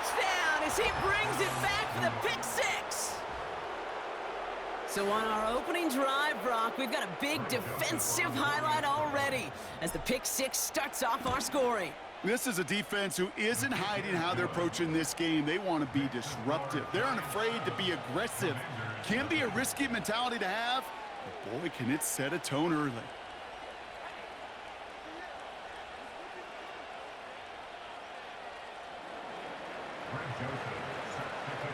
touchdown as he brings it back for the pick six. So on our opening drive, Brock, we've got a big defensive highlight already as the pick six starts off our scoring. This is a defense who isn't hiding how they're approaching this game. They want to be disruptive. They aren't afraid to be aggressive. Can be a risky mentality to have, but boy, can it set a tone early.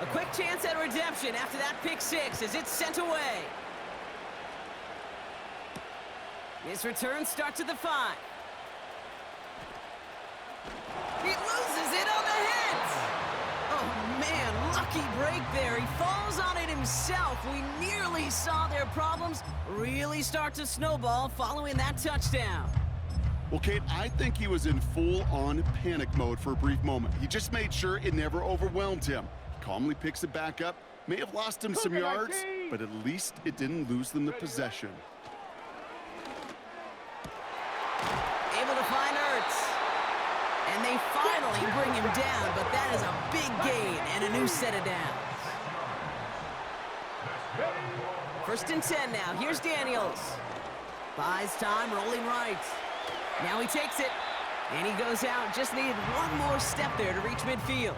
A quick chance at redemption after that pick six as it's sent away. His return starts at the 5. He loses it on the hit. Oh, man, lucky break there. He falls on it himself. We nearly saw their problems really start to snowball following that touchdown. Well, Kate, I think he was in full-on panic mode for a brief moment. He just made sure it never overwhelmed him. He calmly picks it back up. May have lost him some yards, but at least it didn't lose them the possession. Able to find Ertz. And they finally bring him down, but that is a big gain and a new set of downs. 1st and 10 now. Here's Daniels. Buys time, rolling right. Now he takes it, and he goes out. Just needed one more step there to reach midfield.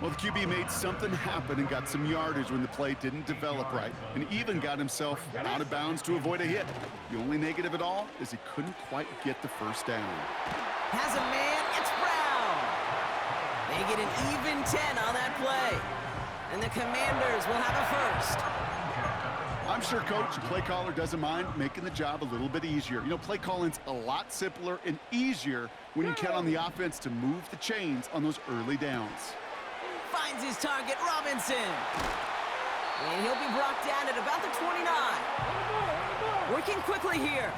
Well, the QB made something happen and got some yardage when the play didn't develop right, and even got himself out of bounds to avoid a hit. The only negative at all is he couldn't quite get the first down. Has a man, it's Brown. They get an even 10 on that play. And the Commanders will have a first. I'm sure Coach, the play caller, doesn't mind making the job a little bit easier. You know, play calling's a lot simpler and easier when you count on the offense to move the chains on those early downs. Finds his target, Robinson. And he'll be brought down at about the 29. Working quickly here.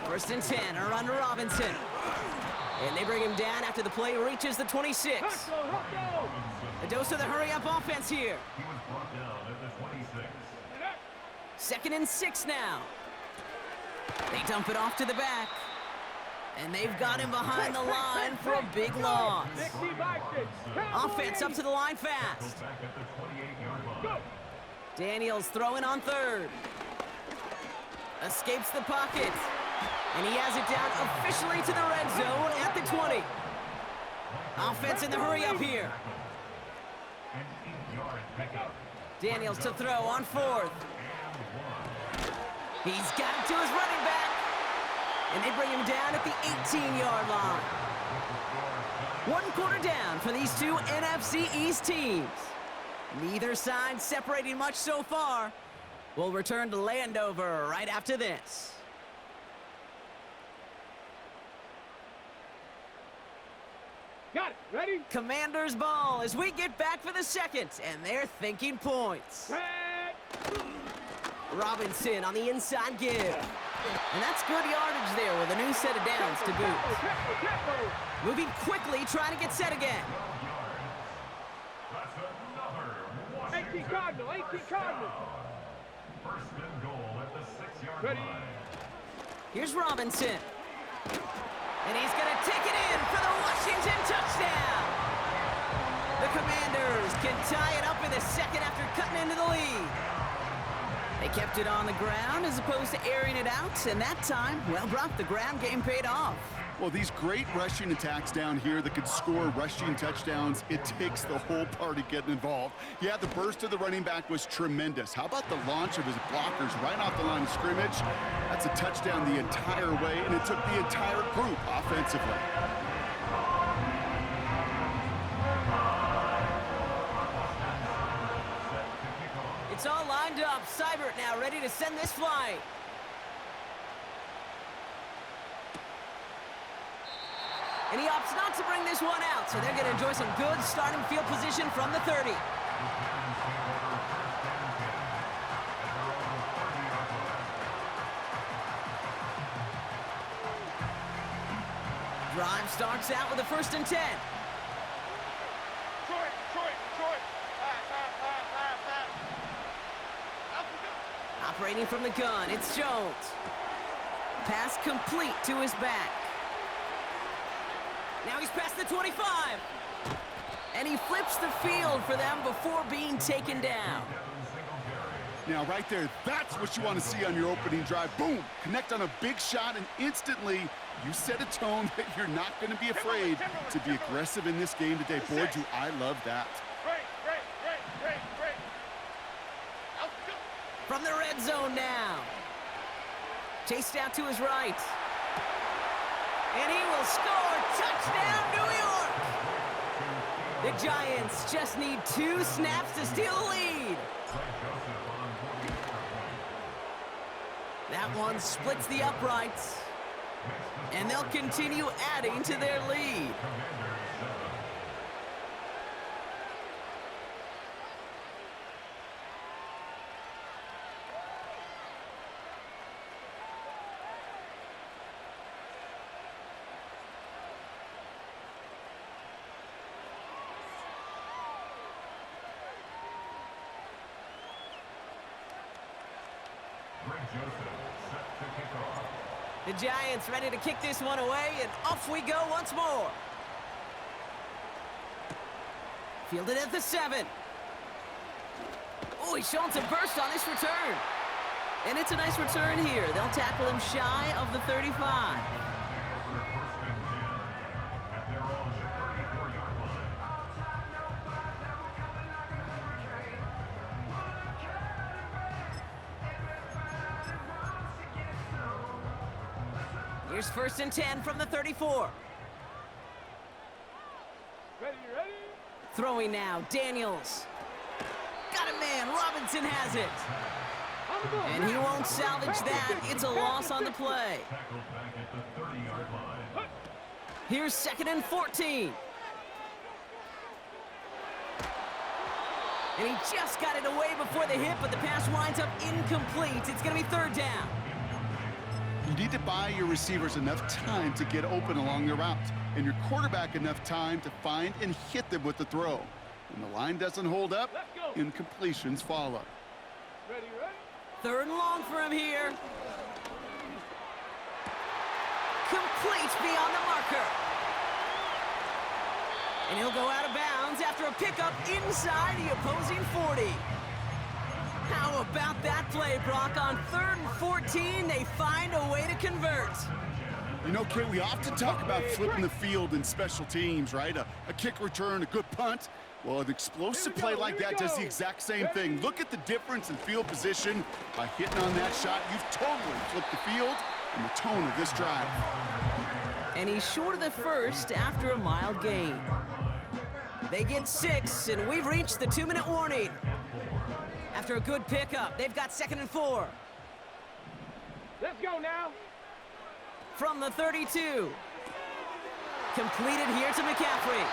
1st and 10, a run to Robinson. And they bring him down after the play reaches the 26. A dose of the hurry-up offense here. 2nd and 6 now. They dump it off to the back. And they've got him behind the line for a big loss. Offense up to the line fast. Daniels throwing on 3rd. Escapes the pocket. And he has it down officially to the red zone at the 20. Offense in the hurry-up here. Daniels to throw on 4th. He's got it to his running back. And they bring him down at the 18-yard line. 1 quarter down for these two NFC East teams. Neither side separating much so far. We'll return to Landover right after this. Got it. Ready? Commanders ball as we get back for the second, and they're thinking points. Robinson on the inside give. And that's good yardage there with a new set of downs to boot. Moving quickly, trying to get set again. 18 Cardinal, 18 Cardinal. First and goal at the 6-yard Ready? line. Here's Robinson. And he's going to take it in for the Washington touchdown. The Commanders can tie it up in the second after cutting into the lead. They kept it on the ground as opposed to airing it out, and that time, well, Brock, the ground game paid off. Well, these great rushing attacks down here that could score rushing touchdowns, it takes the whole party getting involved. Yeah, the burst of the running back was tremendous. How about the launch of his blockers right off the line of scrimmage? That's a touchdown the entire way, and it took the entire group offensively. It's all lined up. Seibert now ready to send this flight. And he opts not to bring this one out, so they're going to enjoy some good starting field position from the 30. Drive starts out with a 1st and 10. Operating from the gun, it's Jones. Pass complete to his back. Now he's past the 25. And he flips the field for them before being taken down. Now, right there, that's what you want to see on your opening drive. Boom! Connect on a big shot, and instantly, you set a tone that you're not going to be afraid to be aggressive in this game today. Boy, do I love that. Great. From the red zone now. Chased out to his right. And he will score. Touchdown, New York! The Giants just need 2 snaps to steal the lead. That one splits the uprights. And they'll continue adding to their lead. The Giants ready to kick this one away, and off we go once more. Fielded at the 7. Oh, he's showing some burst on this return. And it's a nice return here. They'll tackle him shy of the 35. Here's 1st and 10 from the 34. Ready? Throwing now, Daniels. Got a man, Robinson has it. And he won't salvage that. It's a loss on the play. Here's 2nd and 14. And he just got it away before the hit, but the pass winds up incomplete. It's going to be 3rd down. You need to buy your receivers enough time to get open along the route, and your quarterback enough time to find and hit them with the throw. When the line doesn't hold up, incompletions follow. Ready? 3rd and long for him here. Complete beyond the marker. And he'll go out of bounds after a pickup inside the opposing 40. How about that play, Brock? On 3rd and 14, they find a way to convert. You know, Kate, we often talk about flipping the field in special teams, right? A kick return, a good punt. Well, an explosive play like that does the exact same thing. Look at the difference in field position. By hitting on that shot, you've totally flipped the field and the tone of this drive. And he's short of the first after a mild gain. They get 6, and we've reached the 2-minute warning. After a good pickup, they've got 2nd and 4. Let's go now. From the 32. Completed here to McCaffrey.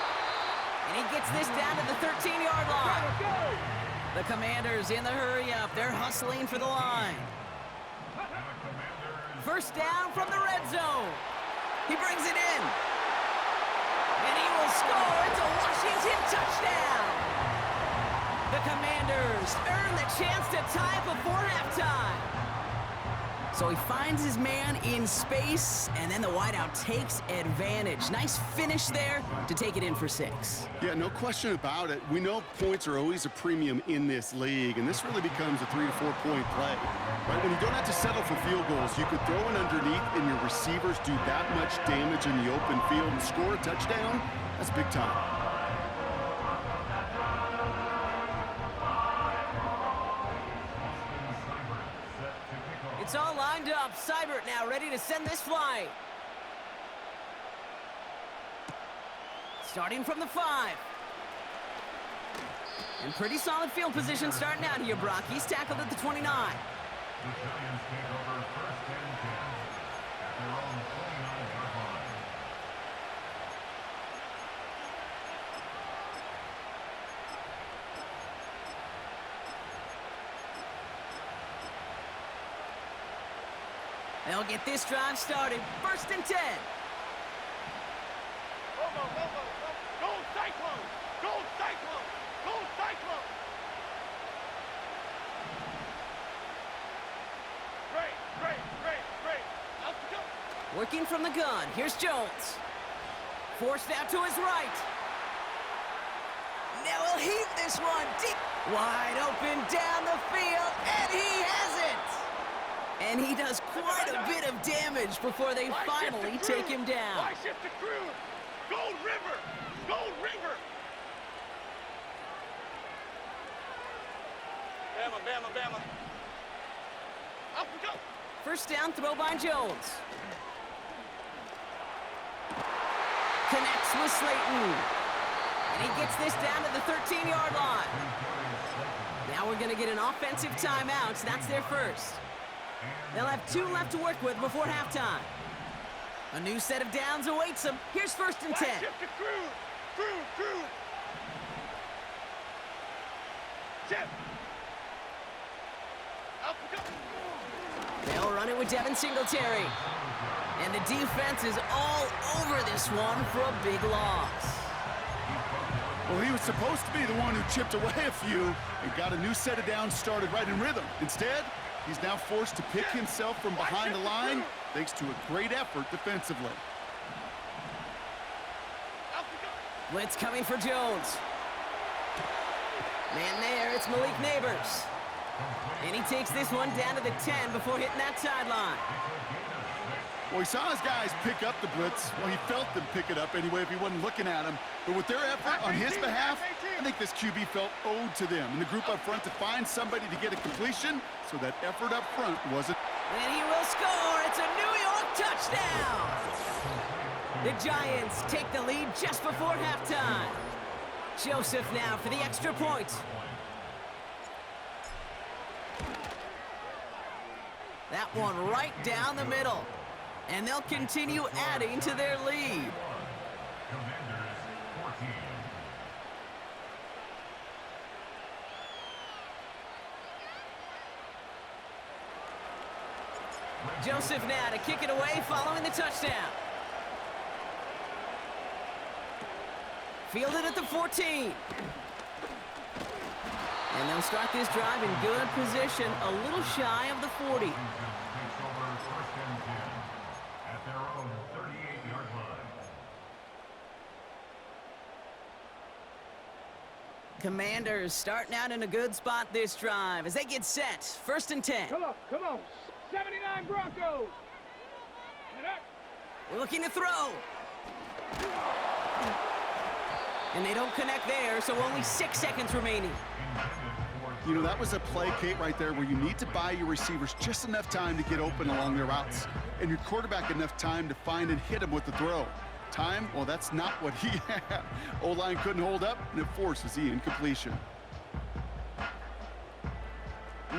And he gets this down to the 13-yard line. Let's go. The Commanders in the hurry-up. They're hustling for the line. 1st down from the red zone. He brings it in. And he will score. It's a Washington touchdown. The Commanders earn the chance to tie before halftime. So he finds his man in space, and then the wideout takes advantage. Nice finish there to take it in for 6. Yeah, no question about it. We know points are always a premium in this league, and this really becomes a 3 to 4 point play. Right? When you don't have to settle for field goals, you could throw it underneath, and your receivers do that much damage in the open field and score a touchdown. That's big time. It's all lined up. Seibert now ready to send this flight. Starting from the 5. And pretty solid field position starting out here, Brock. He's tackled at the 29. The Giants take over 1st and 10 at their own 29-yard line. They'll get this drive started. 1st and 10. Go Cyclones! Go Cyclones! Go Cyclones! Great! Let's go! Working from the gun. Here's Jones. Forced out to his right. Now he'll heave this one deep. Wide open down the field, and he has it! And he does quite a bit of damage before they finally take him down. Why shift to Cruz? Gold River! Gold River! Bama, Bama, Bama. Up we go! First down throw by Jones. Connects with Slayton. And he gets this down to the 13-yard line. Now we're going to get an offensive timeout, so that's their first. They'll have 2 left to work with before halftime. A new set of downs awaits them. Here's first and 10. Shift to Cruz! Cruz! Shift! Up we go! They'll run it with Devin Singletary. And the defense is all over this one for a big loss. Well, he was supposed to be the one who chipped away a few and got a new set of downs started right in rhythm. Instead, he's now forced to pick himself from behind the line thanks to a great effort defensively. Blitz coming for Jones. Man there, it's Malik Neighbors. And he takes this one down to the 10 before hitting that sideline. Well, he saw his guys pick up the blitz. Well, he felt them pick it up anyway if he wasn't looking at him. But with their effort on his behalf, I think this QB felt owed to them and the group up front to find somebody to get a completion, so that effort up front wasn't. And he will score. It's a New York touchdown. The Giants take the lead just before halftime. Joseph now for the extra point. That one right down the middle. And they'll continue adding to their lead. Commanders 14. Joseph now to kick it away following the touchdown. Fielded at the 14. And they'll start this drive in good position, a little shy of the 40. Takes over first and 10 at their own 38-yard line. Commanders starting out in a good spot this drive as they get set. First and 10. Come on. 79 Broncos! Get up! We're looking to throw. And they don't connect there, so only 6 seconds remaining. You know, that was a play, Kate, right there, where you need to buy your receivers just enough time to get open along their routes, and your quarterback enough time to find and hit him with the throw. Time, well, that's not what he had. O-line couldn't hold up, and it forces the incompletion.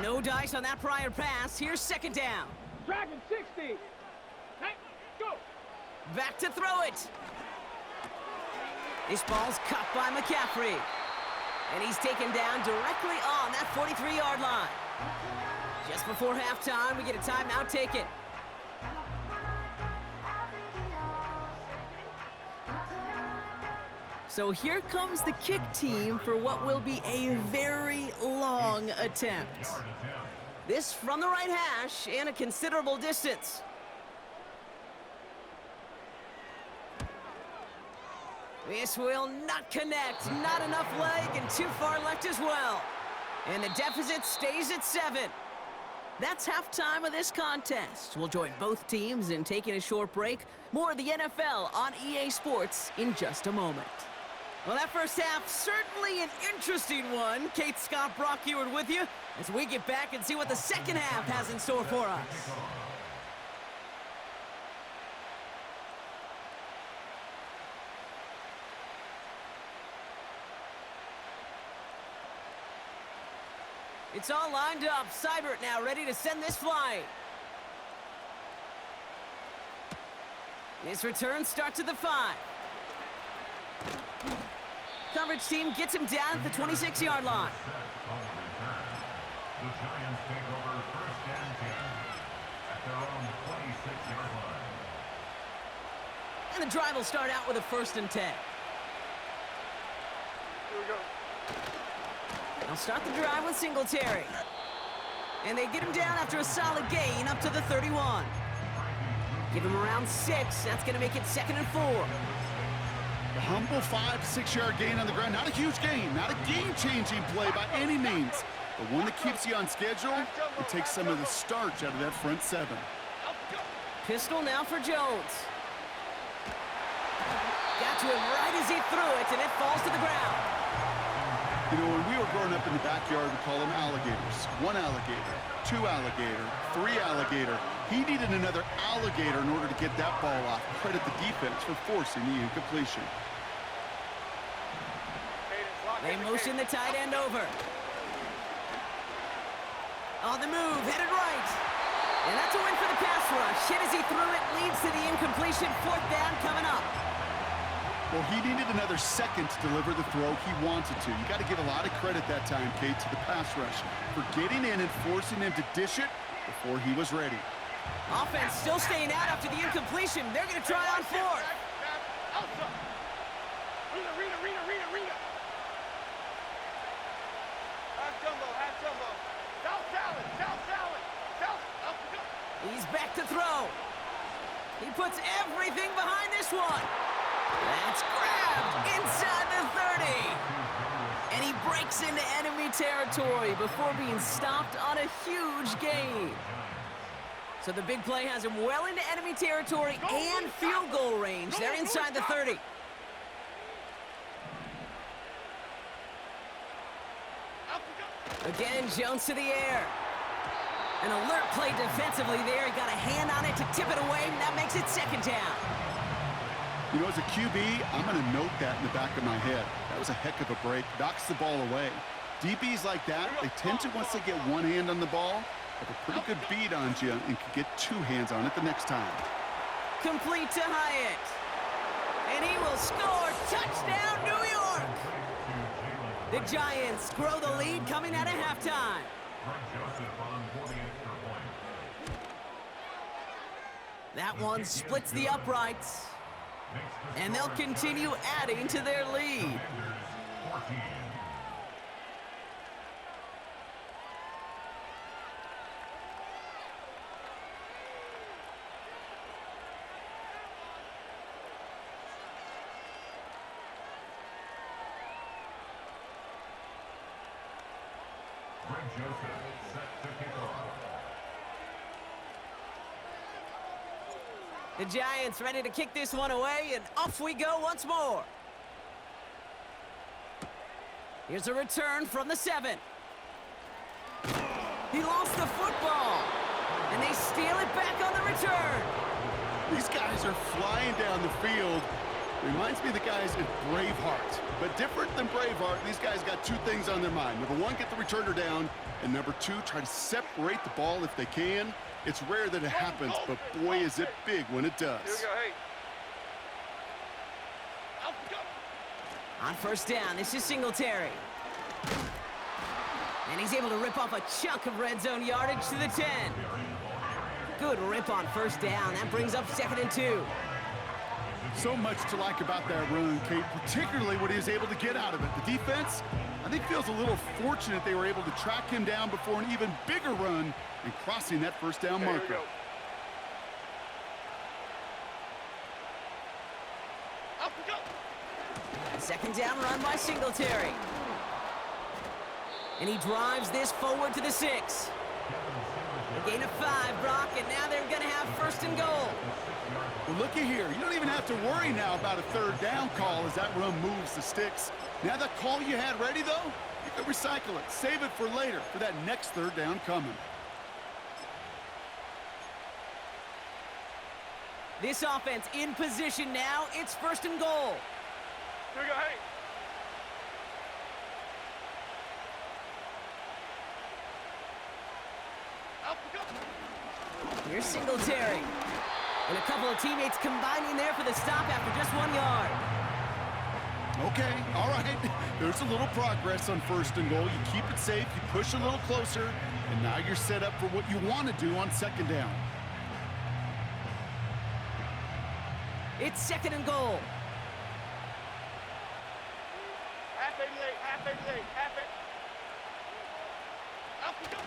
No dice on that prior pass. Here's second down. Dragon 60! Hey, go! Back to throw it. This ball's caught by McCaffrey. And he's taken down directly on that 43-yard line. Just before halftime, we get a timeout taken. So here comes the kick team for what will be a very long attempt. This from the right hash and a considerable distance. This will not connect. Not enough leg and too far left as well. And the deficit stays at 7. That's halftime of this contest. We'll join both teams in taking a short break. More of the NFL on EA Sports in just a moment. Well, that first half, certainly an interesting one. Kate, Scott, Brock Ewart with you as we get back and see what the second half has in store for us. It's all lined up. Seibert now ready to send this flying. His return starts at the 5. Coverage team gets him down at the 26-yard line. The Giants take over first and 10 at their own 26-yard line. And the drive will start out with a first and 10. Here we go. They'll start the drive with Singletary. And they get him down after a solid gain up to the 31. Give him around 6. That's going to make it 2nd and 4. A humble 5 to 6 yard gain on the ground. Not a huge gain, not a game-changing play by any means, but one that keeps you on schedule and takes some of the starch out of that front seven. Pistol now for Jones. Got to him right as he threw it, and it falls to the ground. You know, when we were growing up in the backyard, we call them alligators. 1 alligator, 2 alligator, 3 alligator. He needed another alligator in order to get that ball off. Credit the defense for forcing the incompletion. They motion the tight end over. On the move, headed right. And that's a win for the pass rush. Hit as he threw it, leads to the incompletion. 4th down coming up. Well, he needed another second to deliver the throw he wanted to. You got to give a lot of credit that time, Kate, to the pass rush for getting in and forcing him to dish it before he was ready. Offense still staying out after the incompletion. They're going to try on 4th. Rita. Half jumbo. South salad. He's back to throw. He puts everything behind this one. That's grabbed inside the 30. And he breaks into enemy territory before being stopped on a huge gain. So the big play has him well into enemy territory and field goal range. They're inside the 30. Again, Jones to the air. An alert play defensively there. He got a hand on it to tip it away, and that makes it 2nd down. You know, as a QB, I'm going to note that in the back of my head. That was a heck of a break. Knocks the ball away. DBs like that, they tend to, once they get one hand on the ball, have a pretty good beat on you and can get 2 hands on it the next time. Complete to Hyatt. And he will score. Touchdown, New York! The Giants grow the lead coming out of halftime. That one splits the uprights. And they'll continue adding to their lead. The Giants ready to kick this one away, and off we go once more. Here's a return from the 7. He lost the football, and they steal it back on the return. These guys are flying down the field. Reminds me of the guys in Braveheart. But different than Braveheart, these guys got 2 things on their mind. Number 1, get the returner down, and number 2, try to separate the ball if they can. It's rare that it happens, but boy, is it big when it does. Here we go, On 1st down, this is Singletary. And he's able to rip off a chunk of red zone yardage to the 10. Good rip on 1st down. That brings up 2nd and 2. So much to like about that run, Kate, particularly what he was able to get out of it. The defense, I think, feels a little fortunate they were able to track him down before an even bigger run and crossing that 1st down marker. 2nd down run by Singletary. And he drives this forward to the 6. A gain of 5, Brock, and now they're going to have 1st and goal. Well, looky here. You don't even have to worry now about a 3rd down call as that run moves the sticks. Now that call you had ready, though, you can recycle it. Save it for later for that next 3rd down coming. This offense in position now. It's 1st and goal. Here we go, hey. Here's Singletary. And a couple of teammates combining there for the stop after just 1 yard. Okay, all right. There's a little progress on 1st and goal. You keep it safe, you push a little closer, and now you're set up for what you want to do on 2nd down. It's 2nd and goal. Half 88, half it. Up we go.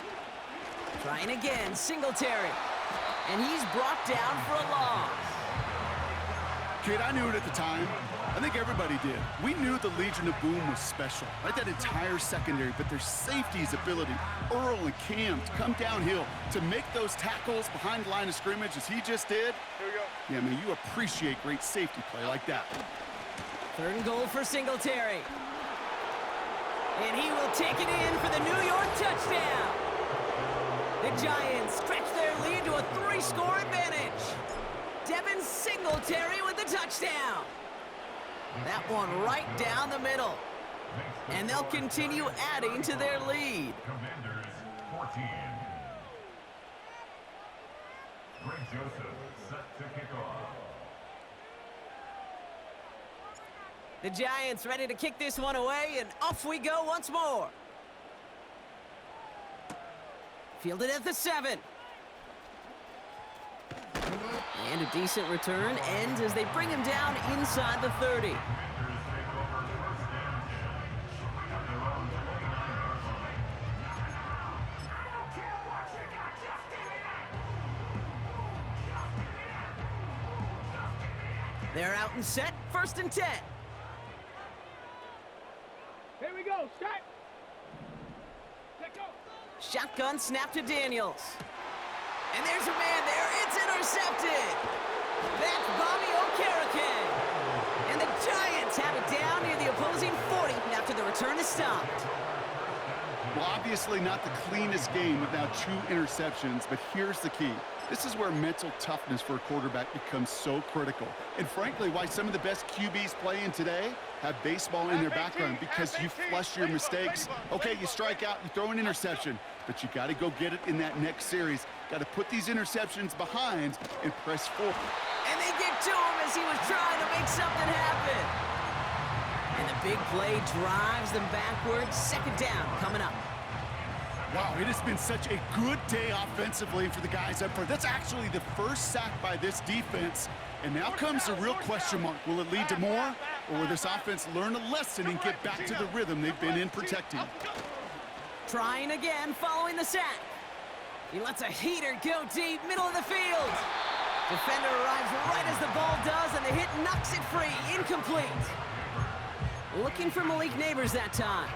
Trying again, Singletary. And he's brought down for a loss. Kate, I knew it at the time. I think everybody did. We knew the Legion of Boom was special, right? That entire secondary, but their safety's ability, Earl and Cam, to come downhill, to make those tackles behind the line of scrimmage as he just did. Here we go. Yeah, man, you appreciate great safety play like that. 3rd and goal for Singletary. And he will take it in for the New York touchdown. The Giants stretch their lead to a 3-score advantage. Devin Singletary with the touchdown. That one right down the middle. And they'll continue adding to their lead. Commanders 14. Greg Joseph set to kick off. The Giants ready to kick this one away, and off we go once more. Fielded at the 7. And a decent return ends as they bring him down inside the 30. Commanders take over 1st and 10 at their own 29-yard line. They're out and set, 1st and 10. Here we go. Start. Let go. Shotgun snap to Daniels. And there's a man there. It's intercepted. That's Bobby Okereke. And the Giants have it down near the opposing 40 after the return is stopped. Well, obviously not the cleanest game with now 2 interceptions, but here's the key. This is where mental toughness for a quarterback becomes so critical. And frankly, why some of the best QBs playing today have baseball in their background, because you flush your mistakes. Okay, you strike out, you throw an interception, but you got to go get it in that next series. Got to put these interceptions behind and press forward. And they get to him as he was trying to make something happen. And the big play drives them backwards. 2nd down coming up. Wow, it has been such a good day offensively for the guys up front. That's actually the first sack by this defense. And now comes the real question mark. Will it lead to more? Or will this offense learn a lesson and get back to the rhythm they've been in protecting? Trying again following the sack. He lets a heater go deep, middle of the field. Defender arrives right as the ball does, and the hit knocks it free. Incomplete. Looking for Malik Neighbors that time.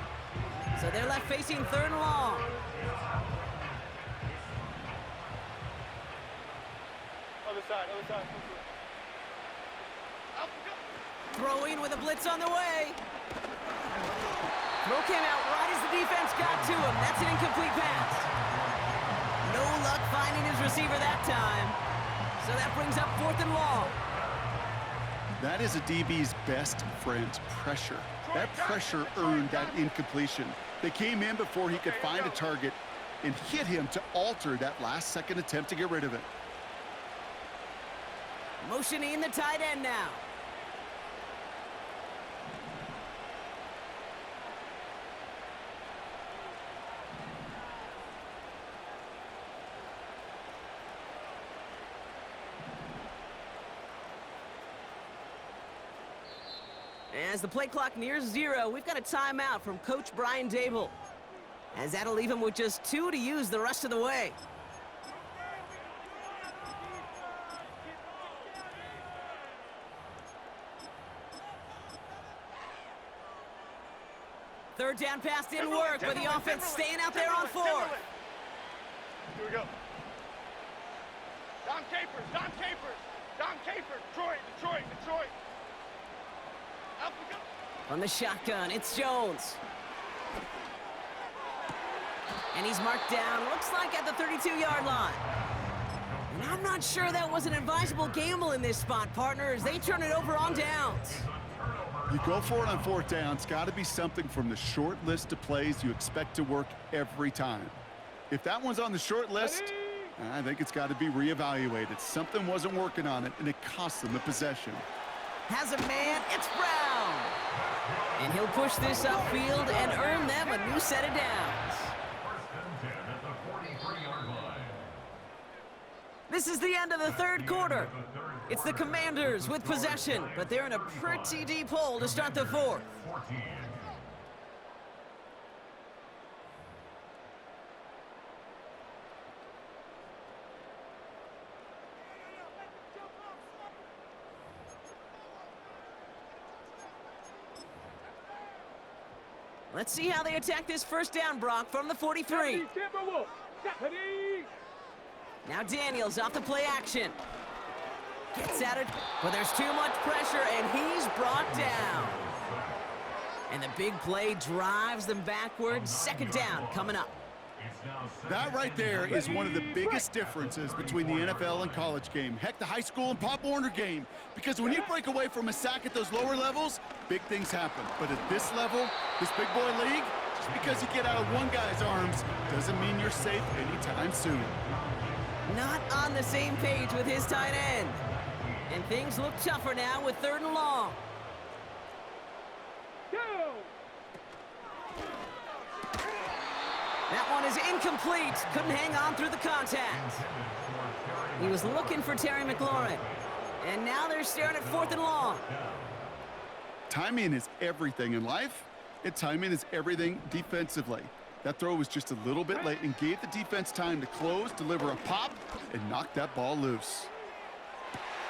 So they're left facing 3rd and long. Other side. Throwing with a blitz on the way. Throw came out right as the defense got to him. That's an incomplete pass. No luck finding his receiver that time. So that brings up 4th and long. That is a DB's best friend, pressure. That pressure earned that incompletion. They came in before he could find a target and hit him to alter that last-second attempt to get rid of it. Motioning the tight end now. As the play clock nears 0, we've got a timeout from Coach Brian Dable, as that'll leave him with just 2 to use the rest of the way. Third down pass didn't work, but the offense staying out there on 4. Here we go. Don Capers. Detroit. Up we go. From the shotgun, it's Jones. And he's marked down, looks like at the 32-yard line. And I'm not sure that was an advisable gamble in this spot, partner, as they turn it over on downs. You go for it on 4th down. It's got to be something from the short list of plays you expect to work every time. If that one's on the short list, I think it's got to be reevaluated. Something wasn't working on it, and it cost them the possession. Has a man, it's Brown. And he'll push this upfield and earn them a new set of downs. 1st and 10 at the 43-yard line. This is the end of the 3rd quarter. It's the Commanders with possession, but they're in a pretty deep hole to start the 4th. 14. Let's see how they attack this first down, Brock, from the 43. Timberwolves. Ready. Now Daniels off the play action. Gets at it, but there's too much pressure, and he's brought down. And the big play drives them backwards. Second down coming up. That right there is one of the biggest differences between the NFL and college game. Heck, the high school and Pop Warner game. Because when you break away from a sack at those lower levels, big things happen. But at this level, this big boy league, just because you get out of one guy's arms doesn't mean you're safe anytime soon. Not on the same page with his tight end. And things look tougher now with 3rd and long. Go. That one is incomplete. Couldn't hang on through the contact. He was looking for Terry McLaurin. And now they're staring at 4th and long. Timing is everything in life, and timing is everything defensively. That throw was just a little bit late and gave the defense time to close, deliver a pop, and knock that ball loose.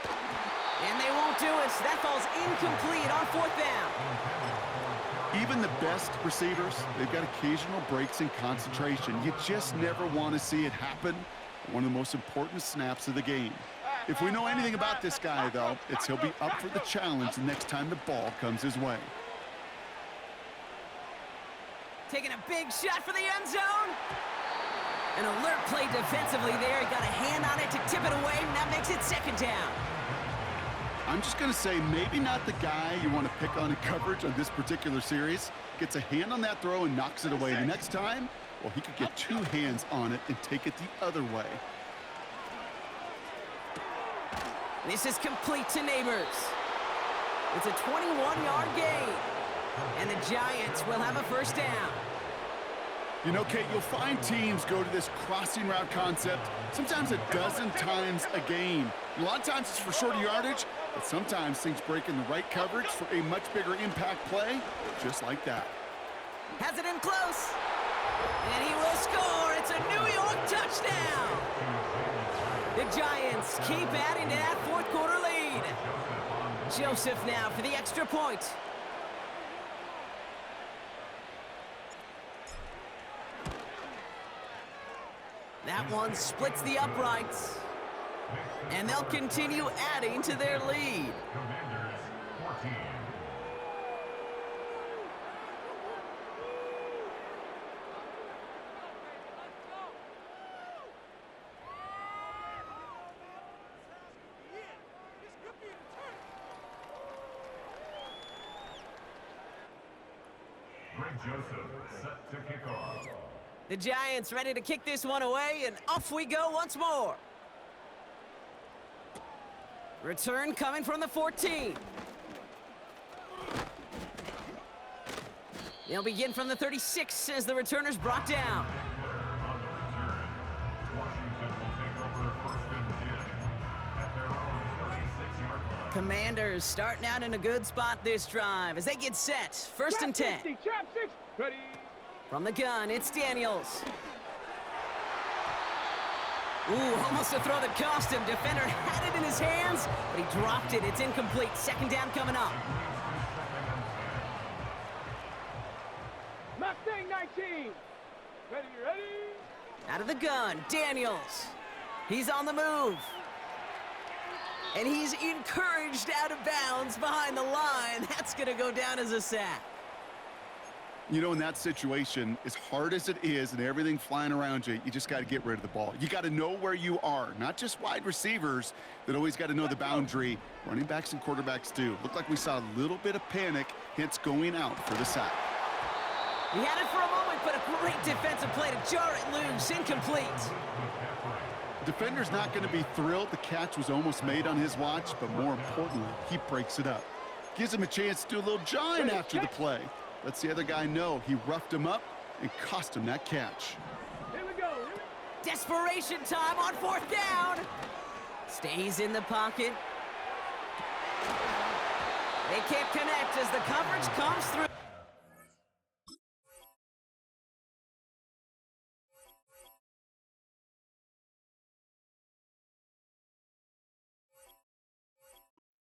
And they won't do it. That ball's incomplete on 4th down. Even the best receivers, they've got occasional breaks in concentration. You just never want to see it happen. One of the most important snaps of the game. If we know anything about this guy, though, it's he'll be up for the challenge the next time the ball comes his way. Taking a big shot for the end zone. An alert play defensively there. He got a hand on it to tip it away, and that makes it 2nd down. I'm just going to say maybe not the guy you want to pick on in coverage on this particular series. Gets a hand on that throw and knocks it away. The next time, well, he could get 2 hands on it and take it the other way. This is complete to Neighbors. It's a 21-yard gain. And the Giants will have a 1st down. You know, Kate, you'll find teams go to this crossing route concept sometimes a dozen times a game. A lot of times it's for shorter yardage, but sometimes things break in the right coverage for a much bigger impact play, just like that. Has it in close. And he will score. It's a New York touchdown. The Giants keep adding to that 4th quarter lead. Joseph now for the extra point. That one splits the uprights. And they'll continue adding to their lead. Commanders 14. Greg Joseph set to kick off. The Giants ready to kick this one away, and off we go once more. Return coming from the 14. They'll begin from the 36 as the returner's brought down. On the return, Washington will take over 1st and 10 at their own 36-yard line. Commanders starting out in a good spot this drive as they get set. 1st and 10. Trap 6. Ready. From the gun, it's Daniels. Ooh, almost a throw that cost him. Defender had it in his hands, but he dropped it. It's incomplete. 2nd down coming up. Mustang 19. Ready. Out of the gun, Daniels. He's on the move. And he's encouraged out of bounds behind the line. That's going to go down as a sack. You know, in that situation, as hard as it is and everything flying around you, you just got to get rid of the ball. You got to know where you are, not just wide receivers that always got to know the boundary. Running backs and quarterbacks do. Looked like we saw a little bit of panic, hence going out for the sack. He had it for a moment, but a great defensive play to jar it loose. Incomplete. Defender's not going to be thrilled the catch was almost made on his watch, but more importantly, he breaks it up. Gives him a chance to do a little jawing after the play. Lets the other guy know he roughed him up and cost him that catch. Here we go. Desperation time on 4th down. Stays in the pocket. They can't connect as the coverage comes through.